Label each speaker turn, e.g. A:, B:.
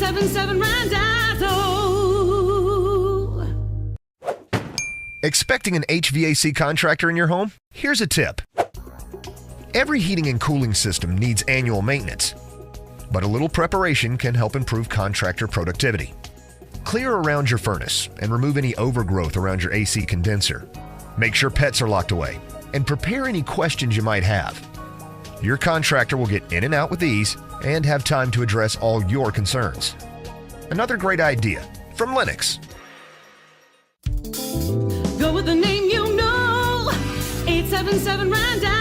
A: 877 Randazzo.
B: Expecting an HVAC contractor in your home? Here's a tip. Every heating and cooling system needs annual maintenance, but a little preparation can help improve contractor productivity. Clear around your furnace and remove any overgrowth around your AC condenser. Make sure pets are locked away and prepare any questions you might have. Your contractor will get in and out with ease and have time to address all your concerns. Another great idea from Lennox.
A: Go with the name you know. 877 Randazzo.